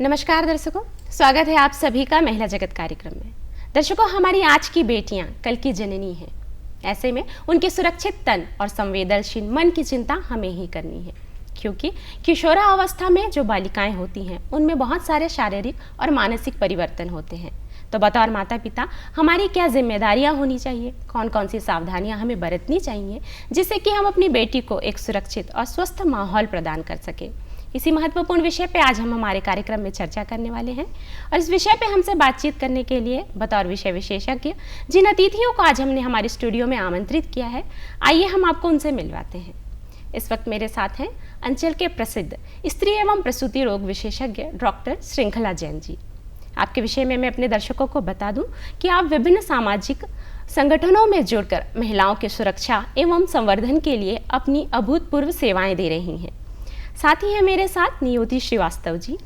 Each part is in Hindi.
नमस्कार दर्शकों, स्वागत है आप सभी का महिला जगत कार्यक्रम में। दर्शकों, हमारी आज की बेटियां कल की जननी हैं। ऐसे में उनके सुरक्षित तन और संवेदनशील मन की चिंता हमें ही करनी है, क्योंकि किशोरावस्था में जो बालिकाएं होती हैं उनमें बहुत सारे शारीरिक और मानसिक परिवर्तन होते हैं। तो बतौर माता पिता हमारी क्या जिम्मेदारियां होनी चाहिए, कौन कौन सी सावधानियां हमें बरतनी चाहिए, जिससे कि हम अपनी बेटी को एक सुरक्षित और स्वस्थ माहौल प्रदान कर सकें। इसी महत्वपूर्ण विषय पे आज हम हमारे कार्यक्रम में चर्चा करने वाले हैं और इस विषय पे हमसे बातचीत करने के लिए बतौर विषय विशेषज्ञ जिन अतिथियों को आज हमने हमारे स्टूडियो में आमंत्रित किया है, आइए हम आपको उनसे मिलवाते हैं। इस वक्त मेरे साथ हैं अंचल के प्रसिद्ध स्त्री एवं प्रसूति रोग विशेषज्ञ डॉक्टर श्रृंखला जैन जी। आपके विषय में मैं अपने दर्शकों को बता दूं कि आप विभिन्न सामाजिक संगठनों में जुड़कर महिलाओं की सुरक्षा एवं संवर्धन के लिए अपनी अभूतपूर्व सेवाएं दे रही हैं। साथ ही है मेरे साथ नियुति श्रीवास्तव जी।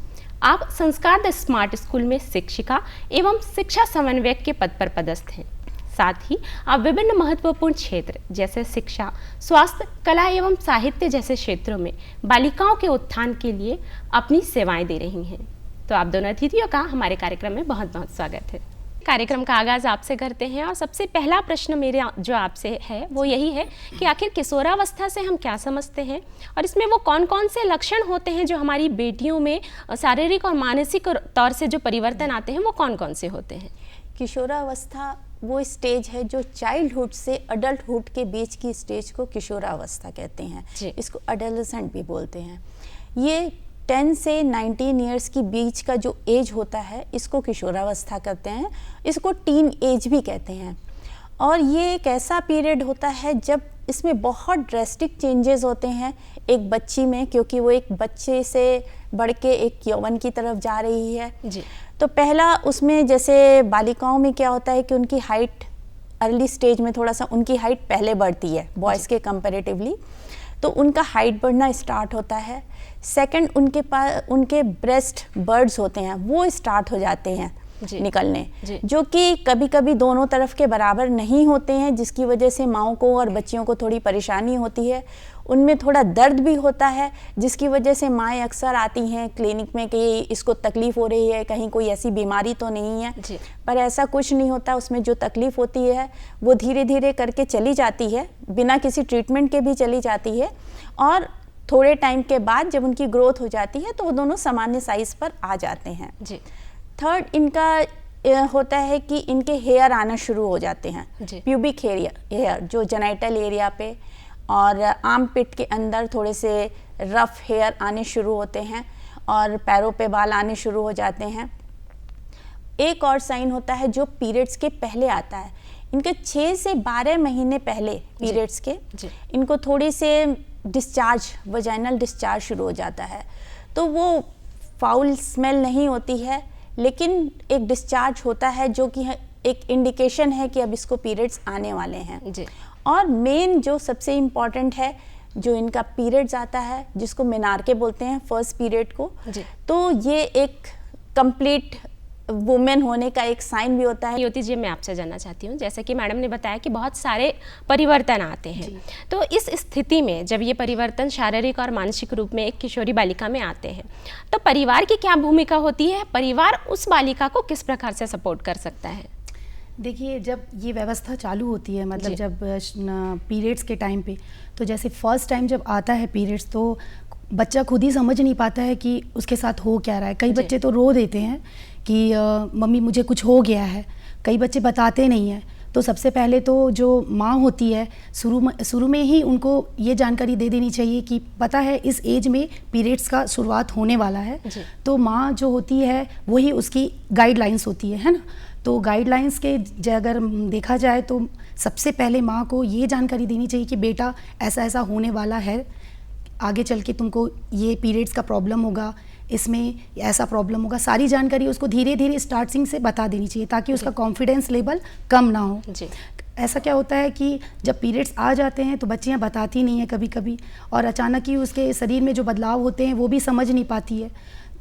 आप संस्कार द स्मार्ट स्कूल में शिक्षिका एवं शिक्षा समन्वयक के पद पर पदस्थ हैं। साथ ही आप विभिन्न महत्वपूर्ण क्षेत्र जैसे शिक्षा, स्वास्थ्य, कला एवं साहित्य जैसे क्षेत्रों में बालिकाओं के उत्थान के लिए अपनी सेवाएं दे रही हैं। तो आप दोनों अतिथियों का हमारे कार्यक्रम में बहुत बहुत स्वागत है। कार्यक्रम का आगाज़ आपसे करते हैं और सबसे पहला प्रश्न मेरे जो आपसे है वो यही है कि आखिर किशोरावस्था से हम क्या समझते हैं और इसमें वो कौन कौन से लक्षण होते हैं जो हमारी बेटियों में शारीरिक और मानसिक तौर से जो परिवर्तन आते हैं वो कौन कौन से होते हैं? किशोरावस्था वो स्टेज है जो चाइल्डहुड से अडल्टहुड के बीच की स्टेज को किशोरावस्था कहते हैं। इसको एडोलेसेंट भी बोलते हैं। ये 10 से 19 ईयर्स की बीच का जो एज होता है इसको किशोरावस्था कहते हैं। इसको टीन एज भी कहते हैं। और ये एक ऐसा पीरियड होता है जब इसमें बहुत ड्रेस्टिक चेंजेस होते हैं एक बच्ची में, क्योंकि वो एक बच्चे से बढ़ के एक यौवन की तरफ जा रही है जी। तो पहला उसमें जैसे बालिकाओं में क्या होता है कि उनकी हाइट अर्ली स्टेज में थोड़ा सा उनकी हाइट पहले बढ़ती है बॉयज़ के कंपैरेटिवली, तो उनका हाइट बढ़ना स्टार्ट होता है। सेकंड, उनके पास उनके ब्रेस्ट बर्ड्स होते हैं वो स्टार्ट हो जाते हैं निकलने, जो कि कभी कभी दोनों तरफ के बराबर नहीं होते हैं, जिसकी वजह से माँओं को और बच्चियों को थोड़ी परेशानी होती है। उनमें थोड़ा दर्द भी होता है, जिसकी वजह से माएँ अक्सर आती हैं क्लिनिक में कि इसको तकलीफ़ हो रही है, कहीं कोई ऐसी बीमारी तो नहीं है। पर ऐसा कुछ नहीं होता। उसमें जो तकलीफ़ होती है वो धीरे धीरे करके चली जाती है, बिना किसी ट्रीटमेंट के भी चली जाती है। और थोड़े टाइम के बाद जब उनकी ग्रोथ हो जाती है तो वो दोनों सामान्य साइज़ पर आ जाते हैं जी। थर्ड, इनका होता है कि इनके हेयर आना शुरू हो जाते हैं, प्यूबिक हेयर जो जेनाइटल एरिया पे और आर्म पिट के अंदर थोड़े से रफ हेयर आने शुरू होते हैं और पैरों पे बाल आने शुरू हो जाते हैं। एक और साइन होता है जो पीरियड्स के पहले आता है। इनके 6 से 12 महीने पहले पीरियड्स के इनको थोड़ी से डिस्चार्ज, वजाइनल डिस्चार्ज शुरू हो जाता है। तो वो फाउल स्मेल नहीं होती है, लेकिन एक डिस्चार्ज होता है जो कि एक इंडिकेशन है कि अब इसको पीरियड्स आने वाले हैं जी। और मेन जो सबसे इम्पॉर्टेंट है, जो इनका पीरियड्स आता है जिसको मेनार्के बोलते हैं फर्स्ट पीरियड को जी। तो ये एक कंप्लीट वुमेन होने का एक साइन भी होता है। नियुति जी, मैं आपसे जानना चाहती हूँ, जैसे कि मैडम ने बताया कि बहुत सारे परिवर्तन आते हैं, तो इस स्थिति में जब ये परिवर्तन शारीरिक और मानसिक रूप में एक किशोरी बालिका में आते हैं तो परिवार की क्या भूमिका होती है? परिवार उस बालिका को किस प्रकार से सपोर्ट कर सकता है? देखिए, जब ये व्यवस्था चालू होती है, मतलब जब पीरियड्स के टाइम पे, तो जैसे फर्स्ट टाइम जब आता है पीरियड्स तो बच्चा खुद ही समझ नहीं पाता है कि उसके साथ हो क्या रहा है। कई बच्चे तो रो देते हैं कि मम्मी मुझे कुछ हो गया है, कई बच्चे बताते नहीं हैं। तो सबसे पहले तो जो माँ होती है शुरू में ही उनको ये जानकारी दे देनी चाहिए कि पता है इस एज में पीरियड्स का शुरुआत होने वाला है, तो माँ जो होती है वही उसकी गाइडलाइंस होती है ना। तो गाइडलाइंस के अगर देखा जाए तो सबसे पहले माँ को ये जानकारी देनी चाहिए कि बेटा ऐसा ऐसा होने वाला है, आगे चल के तुमको ये पीरियड्स का प्रॉब्लम होगा, इसमें ऐसा प्रॉब्लम होगा। सारी जानकारी उसको धीरे धीरे स्टार्टिंग से बता देनी चाहिए ताकि उसका कॉन्फिडेंस लेवल कम ना हो जी। ऐसा क्या होता है कि जब पीरियड्स आ जाते हैं तो बच्चियां बताती नहीं हैं कभी कभी, और अचानक ही उसके शरीर में जो बदलाव होते हैं वो भी समझ नहीं पाती है।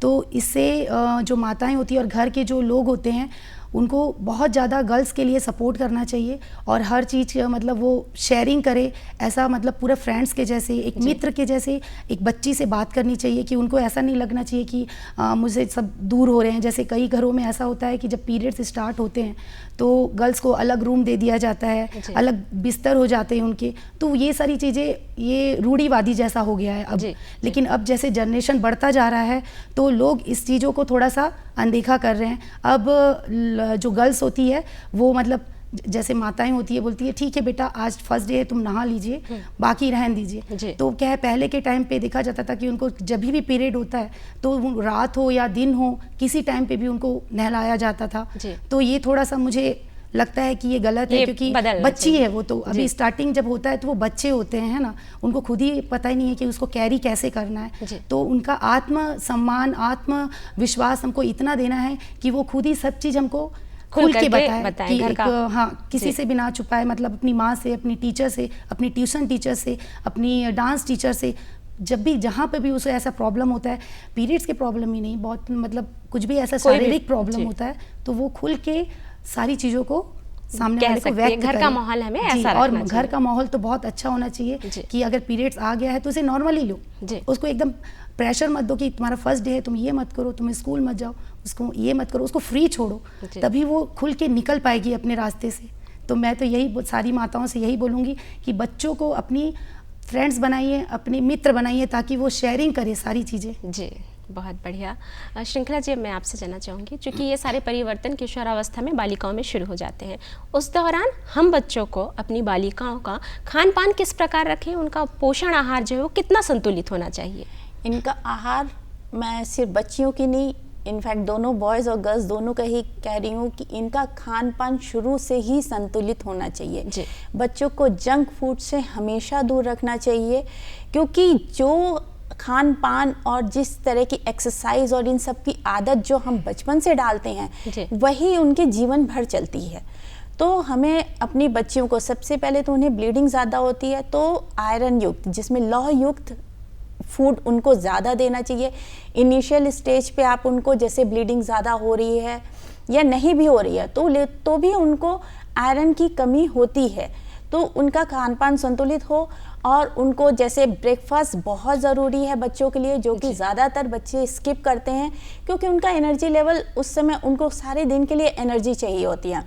तो इससे जो माताएं होती हैं और घर के जो लोग होते हैं उनको बहुत ज़्यादा गर्ल्स के लिए सपोर्ट करना चाहिए और हर चीज़ मतलब वो शेयरिंग करे, ऐसा मतलब पूरा फ्रेंड्स के जैसे, एक मित्र के जैसे एक बच्ची से बात करनी चाहिए कि उनको ऐसा नहीं लगना चाहिए कि मुझे सब दूर हो रहे हैं। जैसे कई घरों में ऐसा होता है कि जब पीरियड्स स्टार्ट होते हैं तो गर्ल्स को अलग रूम दे दिया जाता है, अलग बिस्तर हो जाते हैं उनके, तो ये सारी चीज़ें ये रूढ़िवादी जैसा हो गया है अब। लेकिन अब जैसे जनरेशन बढ़ता जा रहा है तो लोग इस चीज़ों को थोड़ा सा अनदेखा कर रहे हैं। अब जो गर्ल्स होती है वो मतलब जैसे माताएं होती है बोलती है ठीक है बेटा आज फर्स्ट डे है तुम नहा लीजिए, बाकी रहन दीजिए। तो क्या है पहले के टाइम पे देखा जाता था कि उनको जब भी पीरियड होता है तो रात हो या दिन हो किसी टाइम पे भी उनको नहलाया जाता था। तो ये थोड़ा सा मुझे लगता है कि ये गलत है, क्योंकि बच्ची है वो, तो अभी स्टार्टिंग जब होता है तो वो बच्चे होते हैं, है ना, उनको खुद ही पता ही नहीं है कि उसको कैरी कैसे करना है। तो उनका आत्म सम्मान, आत्म विश्वास हमको इतना देना है कि वो खुद ही सब चीज़ हमको खुल के बताए कि एक, हाँ, किसी से भी ना छुपाए, मतलब अपनी माँ से, अपनी टीचर से, अपनी ट्यूशन टीचर से, अपनी डांस टीचर से, जब भी जहाँ पे भी उसे ऐसा प्रॉब्लम होता है, पीरियड्स के प्रॉब्लम ही नहीं, बहुत मतलब कुछ भी ऐसा शारीरिक प्रॉब्लम होता है तो वो खुल के सारी चीज़ों को सामने वाले को व्यक्त घर का माहौल हमें ऐसा रखना और घर का माहौल तो बहुत अच्छा होना चाहिए कि अगर पीरियड्स आ गया है तो उसे नॉर्मली लो, उसको एकदम प्रेशर मत दो कि तुम्हारा फर्स्ट डे है तुम ये मत करो, तुम स्कूल मत जाओ, उसको ये मत करो, उसको फ्री छोड़ो, तभी वो खुल के निकल पाएगी अपने रास्ते से। तो मैं तो यही सारी माताओं से यही बोलूँगी कि बच्चों को अपनी फ्रेंड्स बनाइए, अपने मित्र बनाइए, ताकि वो शेयरिंग करे सारी चीज़ें। जी, बहुत बढ़िया। श्रृंखला जी, मैं आपसे जानना चाहूँगी, चूँकि ये सारे परिवर्तन किशोरावस्था में बालिकाओं में शुरू हो जाते हैं, उस दौरान हम बच्चों को, अपनी बालिकाओं का खान पान किस प्रकार रखें, उनका पोषण आहार जो है वो कितना संतुलित होना चाहिए? इनका आहार मैं सिर्फ बच्चियों की नहीं, इनफैक्ट दोनों बॉयज़ और गर्ल्स दोनों का ही कह रही हूँ कि इनका खान पान शुरू से ही संतुलित होना चाहिए। बच्चों को जंक फूड से हमेशा दूर रखना चाहिए, क्योंकि जो खान पान और जिस तरह की एक्सरसाइज और इन सब की आदत जो हम बचपन से डालते हैं वही उनके जीवन भर चलती है। तो हमें अपनी बच्चियों को सबसे पहले तो उन्हें ब्लीडिंग ज़्यादा होती है तो आयरन युक्त, जिसमें लौह युक्त फूड उनको ज़्यादा देना चाहिए। इनिशियल स्टेज पे आप उनको जैसे ब्लीडिंग ज़्यादा हो रही है या नहीं भी हो रही है तो भी उनको आयरन की कमी होती है, तो उनका खान पान संतुलित हो। और उनको जैसे ब्रेकफास्ट बहुत ज़रूरी है बच्चों के लिए, जो कि ज़्यादातर बच्चे स्किप करते हैं, क्योंकि उनका एनर्जी लेवल उस समय, उनको सारे दिन के लिए एनर्जी चाहिए होती है।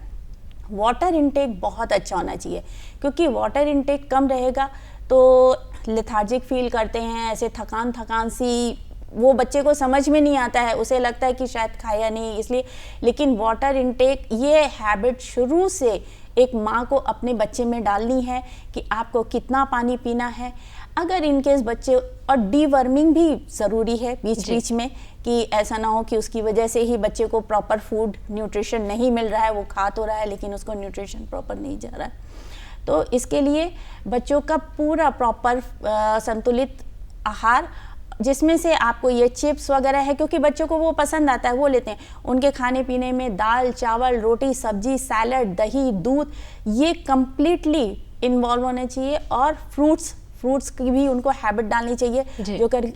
वाटर इनटेक बहुत अच्छा होना चाहिए, क्योंकि वाटर इनटेक कम रहेगा तो लेथार्जिक फील करते हैं, ऐसे थकान सी, वो बच्चे को समझ में नहीं आता है, उसे लगता है कि शायद खाया नहीं इसलिए। लेकिन वाटर इनटेक, ये हैबिट शुरू से एक माँ को अपने बच्चे में डालनी है कि आपको कितना पानी पीना है। अगर इनकेस बच्चे, और डीवर्मिंग भी ज़रूरी है बीच में, कि ऐसा ना हो कि उसकी वजह से ही बच्चे को प्रॉपर फूड न्यूट्रिशन नहीं मिल रहा है, वो खा तो रहा है लेकिन उसको न्यूट्रिशन प्रॉपर नहीं जा रहा है। तो इसके लिए बच्चों का पूरा प्रॉपर संतुलित आहार, जिसमें से आपको ये चिप्स वगैरह है, क्योंकि बच्चों को वो पसंद आता है, वो लेते हैं। उनके खाने पीने में दाल, चावल, रोटी, सब्जी, सैलड, दही, दूध, ये कम्प्लीटली इन्वॉल्व होने चाहिए। और फ्रूट्स की भी उनको हैबिट डालनी चाहिए,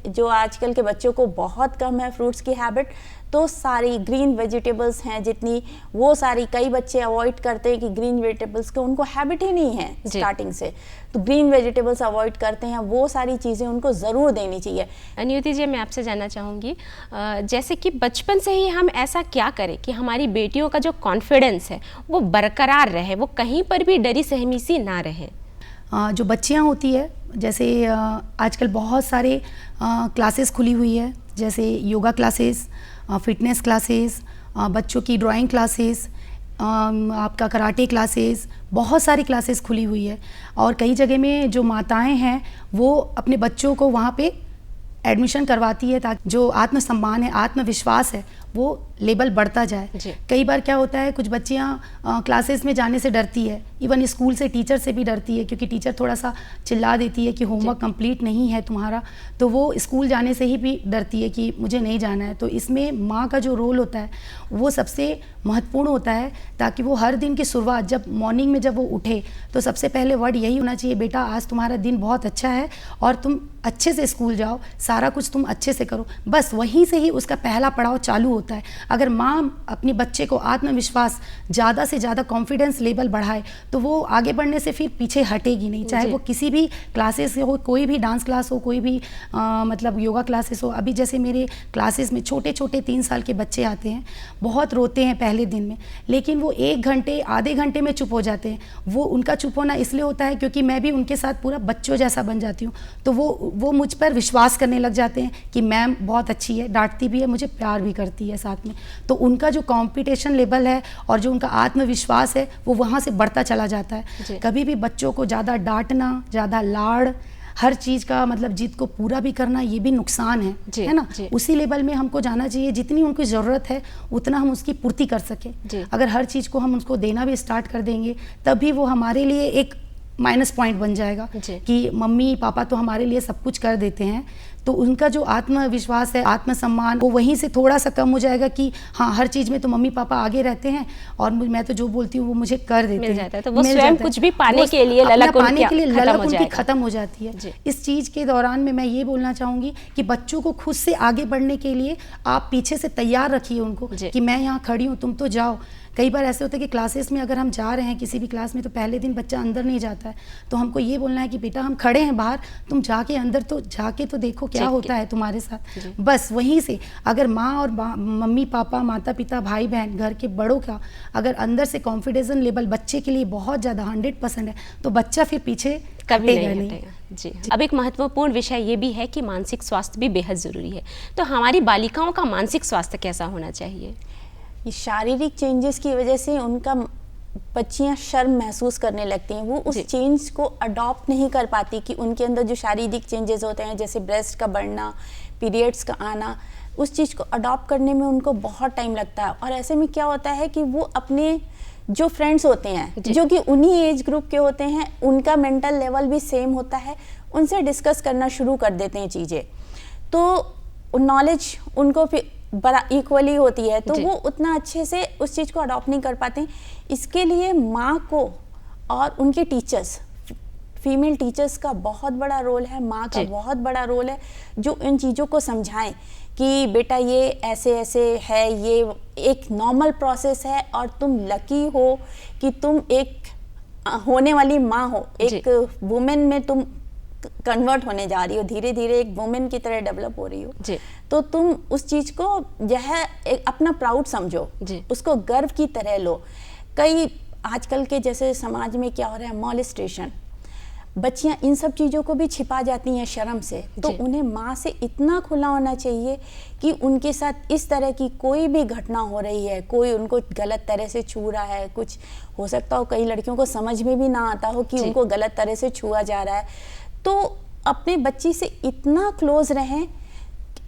जो आजकल के बच्चों को बहुत कम है फ्रूट्स की हैबिट। तो सारी ग्रीन वेजिटेबल्स हैं जितनी, वो सारी, कई बच्चे अवॉइड करते हैं कि ग्रीन वेजिटेबल्स को उनको हैबिट ही नहीं है स्टार्टिंग से, तो ग्रीन वेजिटेबल्स अवॉइड करते हैं, वो सारी चीज़ें उनको ज़रूर देनी चाहिए। नियुति जी, मैं आपसे जानना चाहूँगी, जैसे कि बचपन से ही हम ऐसा क्या करें कि हमारी बेटियों का जो कॉन्फिडेंस है वो बरकरार रहे, वो कहीं पर भी डरी सहमी सी ना रहे? जो बच्चियाँ होती है, जैसे आजकल बहुत सारे क्लासेस खुली हुई है, जैसे योगा क्लासेस, फिटनेस क्लासेस, बच्चों की ड्राइंग क्लासेस, आपका कराटे क्लासेस, बहुत सारी क्लासेस खुली हुई है। और कई जगह में जो माताएं हैं वो अपने बच्चों को वहाँ पे एडमिशन करवाती है, ताकि जो आत्मसम्मान है, आत्मविश्वास है, वो लेवल बढ़ता जाए। कई बार क्या होता है, कुछ बच्चियाँ क्लासेस में जाने से डरती है, इवन स्कूल से, टीचर से भी डरती है, क्योंकि टीचर थोड़ा सा चिल्ला देती है कि होमवर्क कंप्लीट नहीं है तुम्हारा, तो वो स्कूल जाने से ही भी डरती है कि मुझे नहीं जाना है। तो इसमें माँ का जो रोल होता है वो सबसे महत्वपूर्ण होता है, ताकि वो हर दिन की शुरुआत, जब मॉर्निंग में जब वो उठे तो सबसे पहले वर्ड यही होना चाहिए, बेटा आज तुम्हारा दिन बहुत अच्छा है और तुम अच्छे से स्कूल जाओ, सारा कुछ तुम अच्छे से करो। बस वहीं से ही उसका पहला पड़ाव चालू होता है। अगर माँ अपनी बच्चे को आत्मविश्वास, ज़्यादा से ज़्यादा कॉन्फिडेंस लेवल बढ़ाए तो वो आगे बढ़ने से फिर पीछे हटेगी नहीं, चाहे वो किसी भी क्लासेस हो, कोई भी डांस क्लास हो, कोई भी मतलब योगा क्लासेस हो। अभी जैसे मेरे क्लासेस में छोटे छोटे 3 साल के बच्चे आते हैं, बहुत रोते हैं पहले दिन में, लेकिन वो 1 घंटे आधे घंटे में चुप हो जाते हैं। वो उनका चुप होना इसलिए होता है क्योंकि मैं भी उनके साथ पूरा बच्चों जैसा बन जाती हूँ, तो वो मुझ पर विश्वास करने लग जाते हैं कि मैम बहुत अच्छी है, डांटती भी है, मुझे प्यार भी करती है साथ में। तो उनका जो कंपटीशन लेवल है और जो उनका आत्मविश्वास है वो वहाँ से बढ़ता चला जाता है। कभी भी बच्चों को ज़्यादा डांटना, ज़्यादा लाड़, हर चीज़ का मतलब जिद को पूरा भी करना, ये भी नुकसान है ना। उसी लेवल में हमको जाना चाहिए, जितनी उनकी ज़रूरत है उतना हम उसकी पूर्ति कर सकें। अगर हर चीज़ को हम उनको देना भी स्टार्ट कर देंगे तभी वो हमारे लिए एक माइनस पॉइंट बन जाएगा कि मम्मी पापा तो हमारे लिए सब कुछ कर देते हैं, तो उनका जो आत्मविश्वास है, आत्मसम्मान, वो वहीं से थोड़ा सा कम हो जाएगा कि हाँ हर चीज़ में तो मम्मी पापा आगे रहते हैं और मैं तो जो बोलती हूँ वो मुझे कर देते हैं, तो वो स्वयं कुछ भी पाने के लिए ललक उनकी खत्म हो जाती है। इस चीज़ के दौरान में मैं ये बोलना चाहूँगी कि बच्चों को खुद से आगे बढ़ने के लिए आप पीछे से तैयार रखिए उनको कि मैं यहाँ खड़ी हूँ, तुम तो जाओ। कई बार ऐसे होता है कि क्लासेस में अगर हम जा रहे हैं किसी भी क्लास में तो पहले दिन बच्चा अंदर नहीं जाता है, तो हमको ये बोलना है कि बेटा हम खड़े हैं बाहर, तुम जाके अंदर तो जाके तो देखो क्या होता है तुम्हारे साथ। बस वहीं से अगर माँ और मम्मी पापा, माता पिता, भाई बहन, घर के बड़ों का अगर अंदर से कॉन्फिडेंस लेवल बच्चे के लिए बहुत ज़्यादा 100% है तो बच्चा फिर पीछे कभी नहीं हटेगा। जी। अब एक महत्वपूर्ण विषय ये भी है कि मानसिक स्वास्थ्य भी बेहद ज़रूरी है, तो हमारी बालिकाओं का मानसिक स्वास्थ्य कैसा होना चाहिए? ये शारीरिक चेंजेस की वजह से उनका बच्चियां शर्म महसूस करने लगती हैं, वो उस चेंज को अडॉप्ट नहीं कर पाती कि उनके अंदर जो शारीरिक चेंजेस होते हैं जैसे ब्रेस्ट का बढ़ना, पीरियड्स का आना, उस चीज़ को अडॉप्ट करने में उनको बहुत टाइम लगता है। और ऐसे में क्या होता है कि वो अपने जो फ्रेंड्स होते हैं जो कि उन्हीं एज ग्रुप के होते हैं, उनका मेंटल लेवल भी सेम होता है, उनसे डिस्कस करना शुरू कर देते हैं चीज़ें, तो नॉलेज उनको फिर बड़ा इक्वली होती है, तो वो उतना अच्छे से उस चीज़ को अडॉप्ट नहीं कर पाते। इसके लिए माँ को और उनके टीचर्स, फीमेल टीचर्स का बहुत बड़ा रोल है, माँ का बहुत बड़ा रोल है, जो इन चीज़ों को समझाएं कि बेटा ये ऐसे ऐसे है, ये एक नॉर्मल प्रोसेस है और तुम लकी हो कि तुम एक होने वाली माँ हो, एक वुमेन में तुम कन्वर्ट होने जा रही हो, धीरे धीरे एक वुमेन की तरह डेवलप हो रही हो, तो तुम उस चीज को जो है अपना प्राउड समझो, उसको गर्व की तरह लो। कई आजकल के जैसे समाज में क्या हो रहा है, मॉलेस्टेशन, बच्चियां इन सब चीज़ों को भी छिपा जाती हैं शर्म से, तो उन्हें माँ से इतना खुला होना चाहिए कि उनके साथ इस तरह की कोई भी घटना हो रही है, कोई उनको गलत तरह से छू रहा है, कुछ हो सकता हो कई लड़कियों को समझ में भी ना आता हो कि उनको गलत तरह से छुआ जा रहा है, तो अपने बच्ची से इतना क्लोज रहें,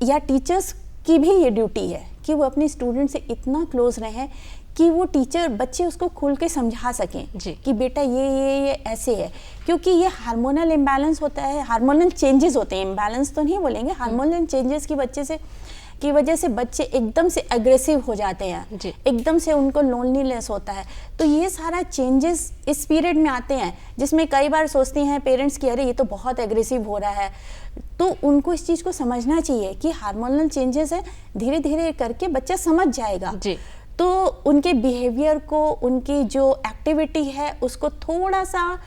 या टीचर्स की भी ये ड्यूटी है कि वो अपने स्टूडेंट से इतना क्लोज रहें कि वो टीचर बच्चे उसको खुल के समझा सकें कि बेटा ये ऐसे है, क्योंकि ये हार्मोनल इम्बैलेंस होता है, हार्मोनल चेंजेस होते हैं, इम्बैलेंस तो नहीं बोलेंगे, हार्मोनल चेंजेस की वजह से बच्चे एकदम से एग्रेसिव हो जाते हैं, एकदम से उनको लोनलीनेस होता है। तो ये सारा चेंजेस इस पीरियड में आते हैं जिसमें कई बार सोचती हैं पेरेंट्स कि अरे ये तो बहुत एग्रेसिव हो रहा है, तो उनको इस चीज़ को समझना चाहिए कि हार्मोनल चेंजेस है, धीरे धीरे करके बच्चा समझ जाएगा, तो उनके बिहेवियर को, उनकी जो एक्टिविटी है उसको थोड़ा सा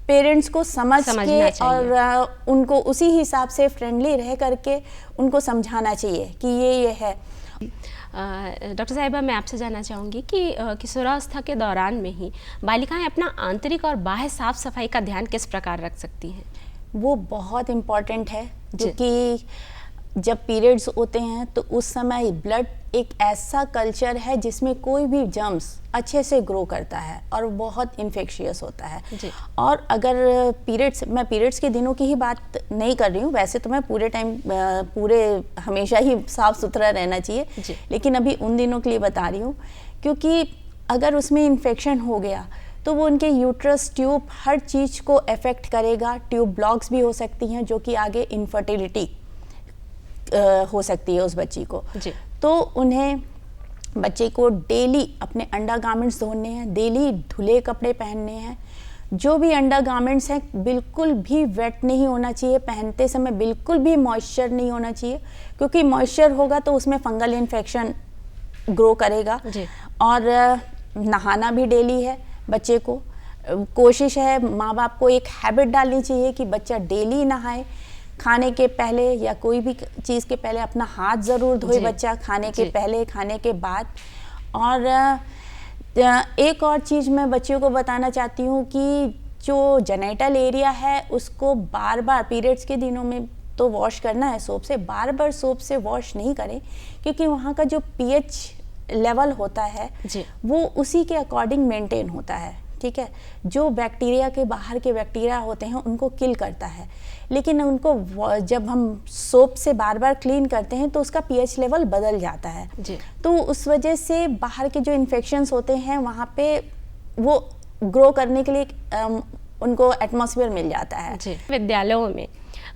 पेरेंट्स को समझ के और उनको उसी हिसाब से फ्रेंडली रह करके उनको समझाना चाहिए कि ये है। डॉक्टर साहिबा, मैं आपसे जानना चाहूँगी कि किशोरावस्था के दौरान में ही बालिकाएं अपना आंतरिक और बाह्य साफ सफाई का ध्यान किस प्रकार रख सकती हैं? वो बहुत इम्पॉर्टेंट है, जो कि जब पीरियड्स होते हैं तो उस समय ब्लड एक ऐसा कल्चर है जिसमें कोई भी जर्म्स अच्छे से ग्रो करता है और बहुत इन्फेक्शियस होता है। और अगर मैं पीरियड्स के दिनों की ही बात नहीं कर रही हूँ, वैसे तो मैं पूरे हमेशा ही साफ सुथरा रहना चाहिए, लेकिन अभी उन दिनों के लिए बता रही हूँ, क्योंकि अगर उसमें इन्फेक्शन हो गया तो वो उनके यूट्रस, ट्यूब, हर चीज़ को अफेक्ट करेगा। ट्यूब ब्लॉक्स भी हो सकती हैं जो कि आगे इनफर्टिलिटी हो सकती है उस बच्ची को। तो उन्हें, बच्चे को डेली अपने अंडर गारमेंट्स धोने हैं, डेली धुले कपड़े पहनने हैं, जो भी अंडर गारमेंट्स हैं बिल्कुल भी वेट नहीं होना चाहिए, पहनते समय बिल्कुल भी मॉइस्चर नहीं होना चाहिए, क्योंकि मॉइस्चर होगा तो उसमें फंगल इन्फेक्शन ग्रो करेगा। और नहाना भी डेली है बच्चे को। कोशिश है माँ बाप को एक हैबिट डालनी चाहिए कि बच्चा डेली नहाए, खाने के पहले या कोई भी चीज़ के पहले अपना हाथ ज़रूर धोए बच्चा, खाने के पहले, खाने के बाद। और एक और चीज़ मैं बच्चों को बताना चाहती हूँ कि जो जेनिटल एरिया है उसको बार बार पीरियड्स के दिनों में तो वॉश करना है सोप से, बार बार सोप से वॉश नहीं करें, क्योंकि वहाँ का जो पीएच लेवल होता है वो उसी के अकॉर्डिंग मेंटेन होता है, ठीक है। जो बैक्टीरिया के बाहर के बैक्टीरिया होते हैं उनको किल करता है, लेकिन उनको जब हम सोप से बार बार क्लीन करते हैं तो उसका पीएच लेवल बदल जाता है तो उस वजह से बाहर के जो इन्फेक्शंस होते हैं वहाँ पे वो ग्रो करने के लिए उनको एटमॉस्फेयर मिल जाता है। विद्यालयों में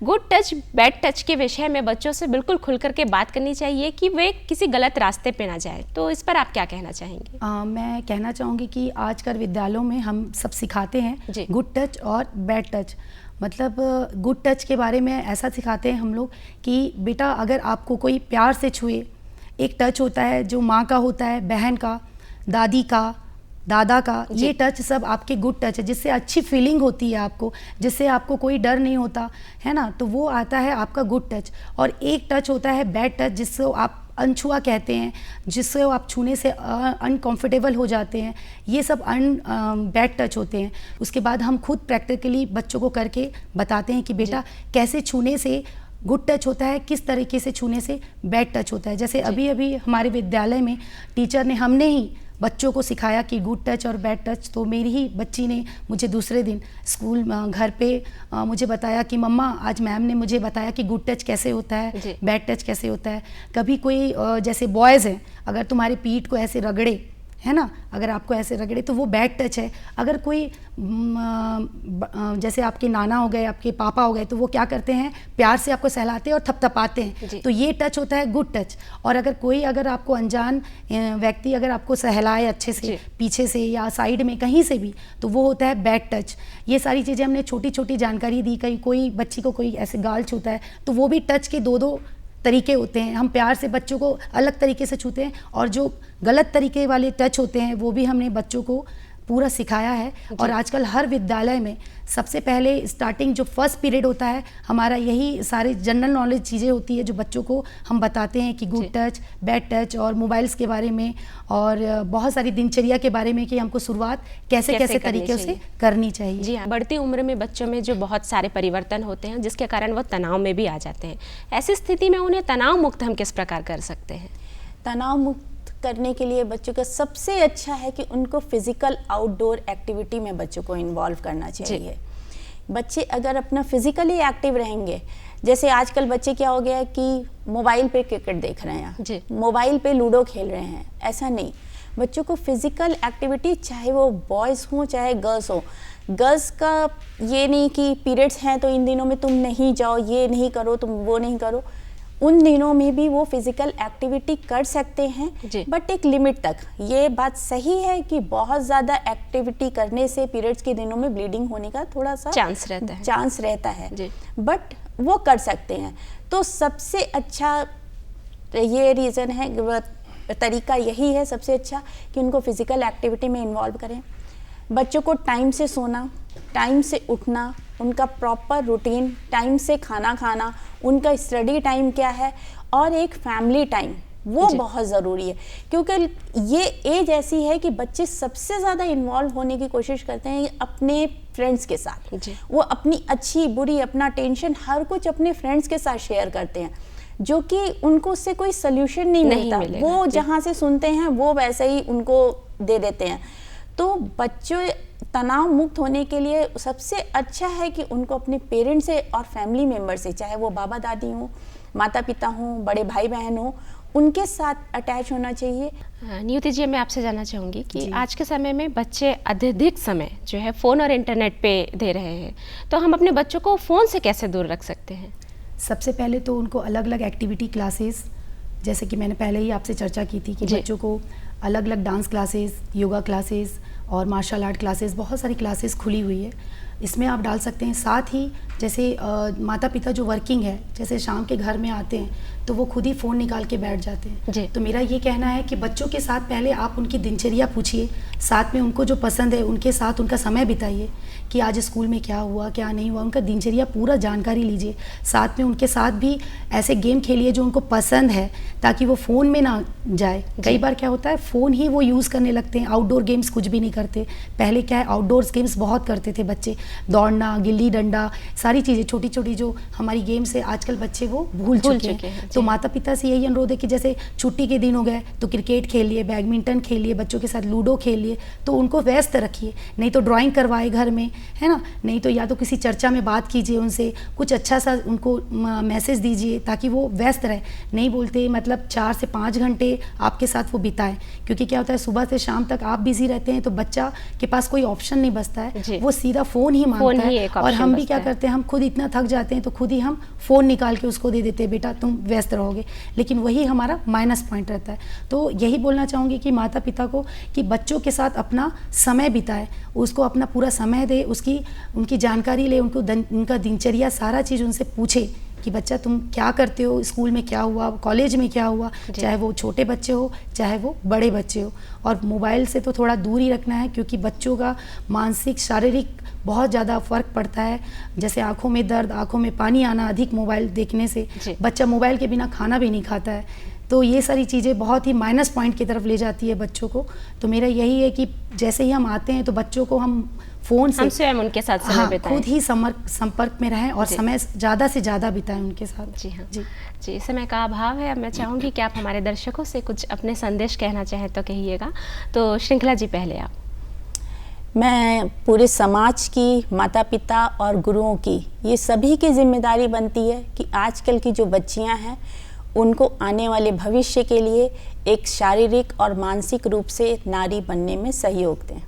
गुड टच बैड टच के विषय में बच्चों से बिल्कुल खुल करके बात करनी चाहिए कि वे किसी गलत रास्ते पे ना जाए, तो इस पर आप क्या कहना चाहेंगे? मैं कहना चाहूँगी कि आजकल विद्यालयों में हम सब सिखाते हैं गुड टच और बैड टच। मतलब गुड टच के बारे में ऐसा सिखाते हैं हम लोग कि बेटा अगर आपको कोई प्यार से छुए, एक टच होता है जो माँ का होता है, बहन का, दादी का, दादा का, ये टच सब आपके गुड टच है, जिससे अच्छी फीलिंग होती है आपको, जिससे आपको कोई डर नहीं होता है ना, तो वो आता है आपका गुड टच। और एक टच होता है बैड टच, जिससे आप अनछुआ कहते हैं, जिससे आप छूने से अनकंफर्टेबल हो जाते हैं, ये सब बैड टच होते हैं। उसके बाद हम खुद प्रैक्टिकली बच्चों को करके बताते हैं कि बेटा कैसे छूने से गुड टच होता है, किस तरीके से छूने से बैड टच होता है। जैसे अभी अभी हमारे विद्यालय में टीचर ने, हमने ही बच्चों को सिखाया कि गुड टच और बैड टच। तो मेरी ही बच्ची ने मुझे दूसरे दिन स्कूल घर पे मुझे बताया कि मम्मा आज मैम ने मुझे बताया कि गुड टच कैसे होता है, बैड टच कैसे होता है। कभी कोई जैसे बॉयज़ हैं, अगर तुम्हारे पीठ को ऐसे रगड़े, है ना, अगर आपको ऐसे रगड़े तो वो बैड टच है। अगर कोई जैसे आपके नाना हो गए, आपके पापा हो गए, तो वो क्या करते हैं, प्यार से आपको सहलाते हैं और थपथपाते हैं, तो ये टच होता है गुड टच। और अगर आपको अनजान व्यक्ति अगर आपको सहलाए अच्छे से पीछे से या साइड में कहीं से भी, तो वो होता है बैड टच। ये सारी चीज़ें हमने छोटी छोटी जानकारी दी। कहीं कोई बच्ची को कोई ऐसे गाल छूता है तो वो भी टच के दो तरीके होते हैं। हम प्यार से बच्चों को अलग तरीके से छूते हैं, और जो गलत तरीके वाले टच होते हैं वो भी हमने बच्चों को पूरा सिखाया है। और आजकल हर विद्यालय में सबसे पहले स्टार्टिंग जो फर्स्ट पीरियड होता है हमारा, यही सारे जनरल नॉलेज चीज़ें होती है जो बच्चों को हम बताते हैं कि गुड टच, बैड टच, और मोबाइल्स के बारे में, और बहुत सारी दिनचर्या के बारे में कि हमको शुरुआत कैसे कैसे तरीके से करनी चाहिए। जी हाँ, बढ़ती उम्र में बच्चों में जो बहुत सारे परिवर्तन होते हैं जिसके कारण वो तनाव में भी आ जाते हैं, ऐसी स्थिति में उन्हें तनाव मुक्त हम किस प्रकार कर सकते हैं? तनाव मुक्त करने के लिए बच्चों का सबसे अच्छा है कि उनको फिजिकल आउटडोर एक्टिविटी में बच्चों को इन्वॉल्व करना चाहिए। बच्चे अगर अपना फिजिकली एक्टिव रहेंगे, जैसे आजकल बच्चे क्या हो गया है कि मोबाइल पे क्रिकेट देख रहे हैं, मोबाइल पे लूडो खेल रहे हैं, ऐसा नहीं। बच्चों को फिजिकल एक्टिविटी, चाहे वो बॉयज़ हों चाहे गर्ल्स हो, गर्ल्स का ये नहीं कि पीरियड्स हैं तो इन दिनों में तुम नहीं जाओ, ये नहीं करो, तुम वो नहीं करो, उन दिनों में भी वो फिजिकल एक्टिविटी कर सकते हैं, बट एक लिमिट तक। ये बात सही है कि बहुत ज़्यादा एक्टिविटी करने से पीरियड्स के दिनों में ब्लीडिंग होने का थोड़ा सा चांस रहता है, बट वो कर सकते हैं। तो सबसे अच्छा ये रीज़न है, तरीका यही है सबसे अच्छा कि उनको फिजिकल एक्टिविटी में इन्वॉल्व करें। बच्चों को टाइम से सोना, टाइम से उठना, उनका प्रॉपर रूटीन, टाइम से खाना खाना, उनका स्टडी टाइम क्या है, और एक फैमिली टाइम, वो बहुत ज़रूरी है। क्योंकि ये एज ऐसी है कि बच्चे सबसे ज़्यादा इन्वॉल्व होने की कोशिश करते हैं अपने फ्रेंड्स के साथ। वो अपनी अच्छी बुरी, अपना टेंशन, हर कुछ अपने फ्रेंड्स के साथ शेयर करते हैं, जो कि उनको उससे कोई सल्यूशन नहीं मिलता। वो जहाँ से सुनते हैं वो वैसे ही उनको दे देते हैं। तो बच्चों तनाव मुक्त होने के लिए सबसे अच्छा है कि उनको अपने पेरेंट्स से और फैमिली मेम्बर से, चाहे वो बाबा दादी हों, माता पिता हों, बड़े भाई बहन हों, उनके साथ अटैच होना चाहिए। नियुति जी, मैं आपसे जानना चाहूँगी कि आज के समय में बच्चे अत्यधिक समय जो है फ़ोन और इंटरनेट पे दे रहे हैं, तो हम अपने बच्चों को फ़ोन से कैसे दूर रख सकते हैं? सबसे पहले तो उनको अलग अलग एक्टिविटी क्लासेस, जैसे कि मैंने पहले ही आपसे चर्चा की थी कि बच्चों को अलग अलग डांस क्लासेस, योगा क्लासेस और मार्शल आर्ट क्लासेस, बहुत सारी क्लासेस खुली हुई है, इसमें आप डाल सकते हैं। साथ ही जैसे माता पिता जो वर्किंग है, जैसे शाम के घर में आते हैं तो वो खुद ही फ़ोन निकाल के बैठ जाते हैं। तो मेरा ये कहना है कि बच्चों के साथ पहले आप उनकी दिनचर्या पूछिए, साथ में उनको जो पसंद है उनके साथ उनका समय बिताइए कि आज स्कूल में क्या हुआ क्या नहीं हुआ, उनका दिनचर्या पूरा जानकारी लीजिए। साथ में उनके साथ भी ऐसे गेम खेलिए जो उनको पसंद है, ताकि वो फ़ोन में ना जाए। कई बार क्या होता है, फ़ोन ही वो यूज़ करने लगते हैं, आउटडोर गेम्स कुछ भी नहीं करते। पहले क्या है, आउटडोर गेम्स बहुत करते थे बच्चे, दौड़ना, गिल्ली डंडा, सारी चीज़ें छोटी छोटी जो हमारी गेम्स है आजकल बच्चे वो भूल चुके हैं। तो माता पिता से यही अनुरोध है कि जैसे छुट्टी के दिन हो गए तो क्रिकेट खेल लिए, बैडमिंटन खेल लिए, बच्चों के साथ लूडो खेल लिए, तो उनको व्यस्त रखिए। नहीं तो ड्राइंग करवाए घर में, है ना, नहीं तो या तो किसी चर्चा में बात कीजिए उनसे, कुछ अच्छा सा उनको मैसेज दीजिए ताकि वो व्यस्त रहे। नहीं बोलते मतलब 4 से 5 घंटे आपके साथ वो बिताएं, क्योंकि क्या होता है सुबह से शाम तक आप बिजी रहते हैं तो बच्चा के पास कोई ऑप्शन नहीं बचता है, वो सीधा फ़ोन ही मांगता है। और हम भी क्या करते हैं, हम खुद इतना थक जाते हैं तो खुद ही हम फ़ोन निकाल के उसको दे देते हैं, बेटा तुम व्यस्त रहोगे, लेकिन वही हमारा माइनस पॉइंट रहता है। तो यही बोलना चाहूँगी कि माता पिता को कि बच्चों के साथ अपना समय बिताए, उसको अपना पूरा समय दे, उनकी जानकारी ले, उनका दिनचर्या सारा चीज़ उनसे पूछे कि बच्चा तुम क्या करते हो, स्कूल में क्या हुआ, कॉलेज में क्या हुआ, चाहे वो छोटे बच्चे हो चाहे वो बड़े बच्चे हो। और मोबाइल से तो थोड़ा दूर ही रखना है, क्योंकि बच्चों का मानसिक शारीरिक बहुत ज़्यादा फ़र्क पड़ता है। जैसे आँखों में दर्द, आँखों में पानी आना अधिक मोबाइल देखने से, बच्चा मोबाइल के बिना खाना भी नहीं खाता है। तो ये सारी चीज़ें बहुत ही माइनस पॉइंट की तरफ ले जाती है बच्चों को। तो मेरा यही है कि जैसे ही हम आते हैं तो बच्चों को हम फ़ोन से स्वयं उनके साथ समय बिताएं, खुद ही संपर्क में रहें और समय ज़्यादा से ज़्यादा बिताएं उनके साथ। जी हाँ जी, समय का अभाव है। अब मैं चाहूँगी कि आप हमारे दर्शकों से कुछ अपने संदेश कहना चाहें तो कहिएगा। तो श्रृंखला जी पहले आप। मैं पूरे समाज की, माता पिता और गुरुओं की, ये सभी की जिम्मेदारी बनती है कि आजकल की जो बच्चियां हैं उनको आने वाले भविष्य के लिए एक शारीरिक और मानसिक रूप से नारी बनने में सहयोग दें।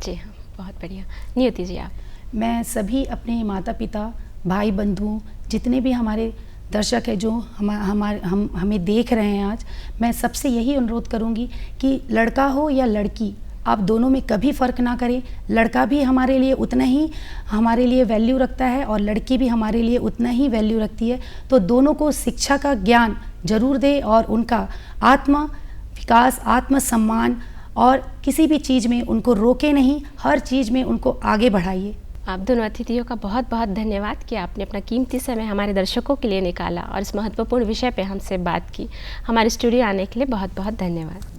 जी हाँ, बहुत बढ़िया। नियति जी आप। मैं सभी अपने माता पिता, भाई बंधुओं, जितने भी हमारे दर्शक है जो हमें देख रहे हैं आज, मैं सबसे यही अनुरोध करूंगी कि लड़का हो या लड़की, आप दोनों में कभी फ़र्क ना करें। लड़का भी हमारे लिए उतना ही हमारे लिए वैल्यू रखता है और लड़की भी हमारे लिए उतना ही वैल्यू रखती है। तो दोनों को शिक्षा का ज्ञान जरूर दें और उनका आत्म विकास, आत्म सम्मान और किसी भी चीज़ में उनको रोके नहीं, हर चीज़ में उनको आगे बढ़ाइए। आप दोनों अतिथियों का बहुत बहुत धन्यवाद कि आपने अपना कीमती समय हमारे दर्शकों के लिए निकाला और इस महत्वपूर्ण विषय पे हमसे बात की। हमारे स्टूडियो आने के लिए बहुत बहुत धन्यवाद।